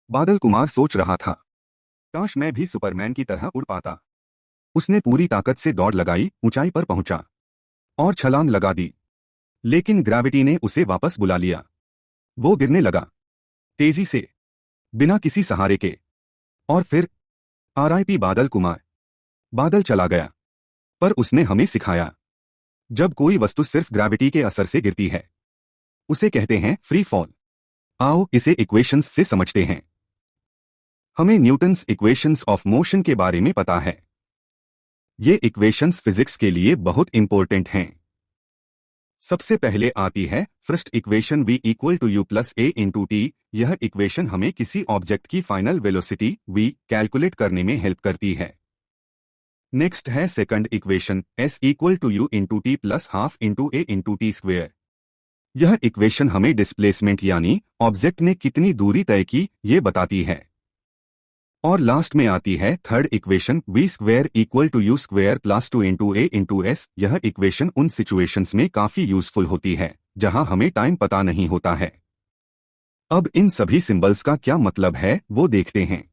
बादल कुमार सोच रहा था, काश मैं भी सुपरमैन की तरह उड़ पाता। उसने पूरी ताकत से दौड़ लगाई, ऊंचाई पर पहुंचा और छलांग लगा दी। लेकिन ग्रेविटी ने उसे वापस बुला लिया। वो गिरने लगा, तेजी से, बिना किसी सहारे के। और फिर आरआईपी बादल कुमार। बादल चला गया। पर उसने हमें सिखाया, जब कोई वस्तु सिर्फ ग्रेविटी के असर से गिरती है, उसे कहते हैं फ्री फॉल। आओ इसे इक्वेशंस से समझते हैं। हमें न्यूटन्स इक्वेशंस ऑफ मोशन के बारे में पता है। ये इक्वेशंस फिजिक्स के लिए बहुत इंपॉर्टेंट हैं। सबसे पहले आती है first equation v equal to u plus a into t. यह इक्वेशन हमें किसी ऑब्जेक्ट की फाइनल वेलोसिटी v कैलकुलेट करने में हेल्प करती है। नेक्स्ट है second equation s equal to u into t plus half into a into t square. यह इक्वेशन हमें डिस्प्लेसमेंट यानी ऑब्जेक्ट ने कितनी दूरी तय की ये बताती है। और लास्ट में आती है third equation v square equal to u square plus 2 into a into s. यह इक्वेशन उन सिचुएशंस में काफी यूजफुल होती है जहां हमें टाइम पता नहीं होता है। अब इन सभी सिंबल्स का क्या मतलब है वो देखते हैं।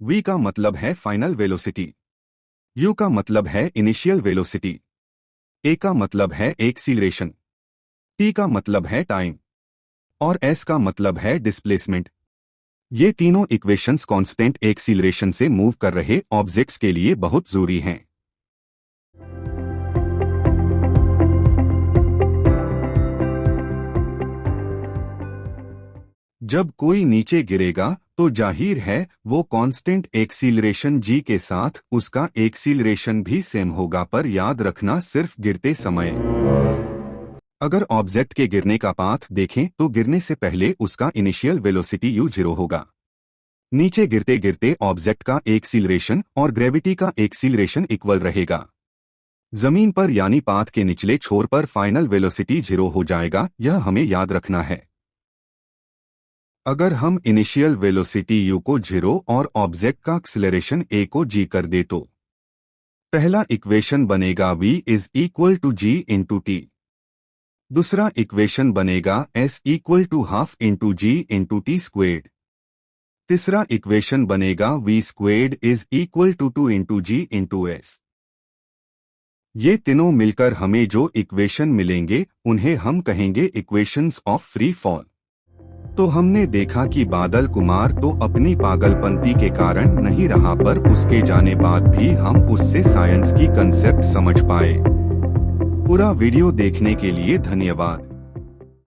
v का मतलब है फाइनल वेलोसिटी, u का मतलब है इनिशियल वेलोसिटी, a का मतलब है एक्सीलरेशन, t का मतलब है टाइम और s का मतलब है डिस्प्लेसमेंट। ये तीनों इक्वेशंस कांस्टेंट एक्सीलरेशन से मूव कर रहे ऑब्जेक्ट्स के लिए बहुत जरूरी हैं। जब कोई नीचे गिरेगा तो जाहिर है वो कांस्टेंट एक्सीलरेशन g के साथ उसका एक्सीलरेशन भी सेम होगा, पर याद रखना सिर्फ गिरते समय। अगर ऑब्जेक्ट के गिरने का पाथ देखें तो गिरने से पहले उसका इनिशियल वेलोसिटी u0 होगा। नीचे गिरते गिरते ऑब्जेक्ट का एक्सीलरेशन और ग्रेविटी का एक्सीलरेशन इक्वल रहेगा। जमीन पर यानी पाथ के निचले छोर पर फाइनल वेलोसिटी 0 हो जाएगा, यह हमें याद रखना है। अगर हम इनिशियल वेलोसिटी u को 0 और ऑब्जेक्ट का एक्सीलरेशन a को g कर दे तो पहला इक्वेशन बनेगा v is equal to g into t. दूसरा इक्वेशन बनेगा s equal to half into g into t squared. तीसरा इक्वेशन बनेगा v squared is equal to 2 into g into s। ये तीनों मिलकर हमें जो इक्वेशन मिलेंगे उन्हें हम कहेंगे इक्वेशंस ऑफ फ्री फॉल। तो हमने देखा कि बादल कुमार तो अपनी पागलपंती के कारण नहीं रहा, पर उसके जाने बाद भी हम उससे साइंस की कंसेप्ट समझ पाए। पूरा वीडियो देखने के लिए धन्यवाद।